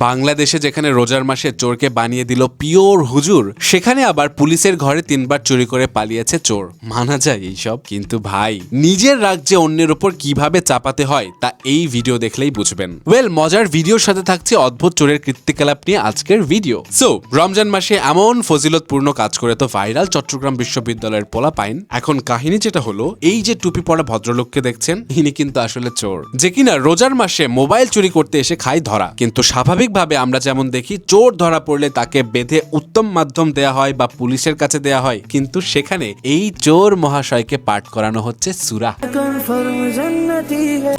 বাংলাদেশে যেখানে রোজার মাসে চোরকে বানিয়ে দিল পিওর হুজুর, সেখানে আবার পুলিশের ঘরে 3বার চুরি করে পালিয়েছে চোর। মানা যায় এইসব, কিন্তু ভাই নিজের রাগ যে অন্যের উপর কিভাবে চাপাতে হয় তা এই ভিডিও দেখলেই বুঝবেন। মজার ভিডিওর সাথে থাকছে অদ্ভুত চোরের কীর্তিকলাপ নিয়ে আজকের ভিডিও। সো রমজান মাসে এমন ফজিলতপূর্ণ কাজ করে তো ভাইরাল চট্টগ্রাম বিশ্ববিদ্যালয়ের পোলা পাইন। এখন কাহিনী যেটা হলো, এই যে টুপি পরা ভদ্রলোককে দেখছেন, ইনি কিন্তু আসলে চোর, যে কিনা রোজার মাসে মোবাইল চুরি করতে এসে খায় ধরা। কিন্তু স্বাভাবিকভাবে আমরা যেমন দেখি চোর ধরা পড়লে তাকে বেঁধে উত্তম মাধ্যম দেয়া হয় বা পুলিশের কাছে দেয়া হয়, কিন্তু সেখানে এই চোর মহাশয়কে পাঠ করানো হচ্ছে সূরা।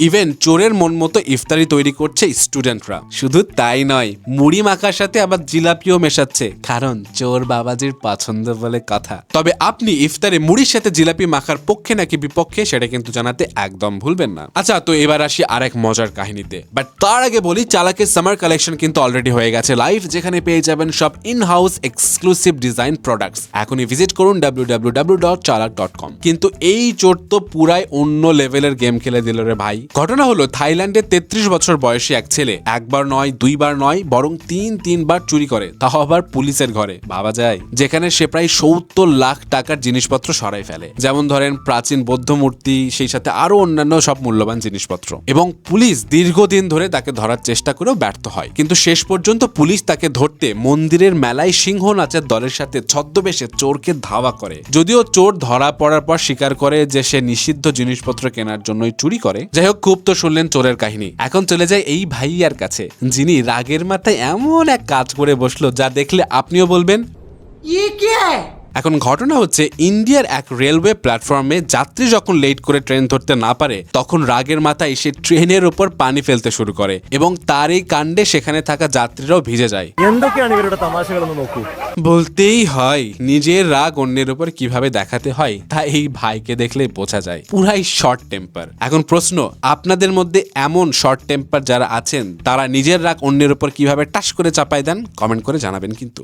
ইভেন চোরের মন মতো ইফতারি তৈরি করছে স্টুডেন্টরা। শুধু তাই নয়, মুড়ি মাখার সাথে আবার জিলাপিও মেশাচ্ছে, কারণ চোর বাবাজির পছন্দ বলে কথা। তবে আপনি ইফতারে মুড়ির সাথে জিলাপি মাখার পক্ষে নাকি বিপক্ষে সেটা কিন্তু জানাতে একদম ভুলবেন না। আচ্ছা, তো এবার আসি আরেক মজার কাহিনীতে। বাট তার আগে বলি, চালাকের সামার কালেকশন কিন্তু অলরেডি হয়ে গেছে লাইভ, যেখানে পেয়ে যাবেন সব in house exclusive design products. এখনই ভিজিট করুন www.chalak.com। কিন্তু এই চোর তো পুরাই অন্য লেভেলের গেম খেলে দিল রে ভাই। ঘটনা হলো, থাইল্যান্ডের 33 বছর বয়সী এক ছেলে একবার নয়, দুইবার নয়, বরং তিনবার চুরি করে, তাও আবার পুলিশের ঘরে। ভাবা যায়, যেখানে সে প্রায় 70 লাখ টাকার জিনিসপত্র সরাই ফেলে, যেমন ধরেন প্রাচীন বৌদ্ধ মূর্তি, সেই সাথে আরো অন্যান্য সব মূল্যবান জিনিসপত্র। এবং পুলিশ দীর্ঘদিন ধরে তাকে ধরার চেষ্টা করেও ব্যর্থ হয়। কিন্তু শেষ পর্যন্ত পুলিশ তাকে ধরতে মন্দিরের মেলায় সিংহ নাচের দলের সাথে ছদ্মবেশে চোরকে ধাওয়া করে। যদিও চোর ধরা পড়ার পর স্বীকার করে যে সে নিষিদ্ধ জিনিসপত্র কেনার জন্যই চুরি করে। যাই হোক, খুব তো শুনলেন চোরের কাহিনী। এখন চলে যায় এই ভাইয়ার কাছে, যিনি রাগের মাথায় এমন এক কাজ করে বসলো যা দেখলে আপনিও বলবেন ইয়ে কি। এখন ঘটনা হচ্ছে, ইন্ডিয়ার এক রেলওয়ে প্ল্যাটফর্মে যাত্রী যখন লেট করে ট্রেন ধরতে না পারে, তখন রাগের মাথায় সে ট্রেনের উপর পানি ফেলতে শুরু করে এবং তার এই কাণ্ডে সেখানে থাকা যাত্রীরাও ভিজে যায়। বলতেই হয়, নিজের রাগ অন্যের উপর কিভাবে দেখাতে হয় তা এই ভাইকে দেখলে বোঝা যায়। পুরাই শর্ট টেম্পার। এখন প্রশ্ন, আপনাদের মধ্যে এমন শর্ট টেম্পার যারা আছেন, তারা নিজের রাগ অন্যের উপর কিভাবে টাস করে চাপায় দেন? কমেন্ট করে জানাবেন কিন্তু।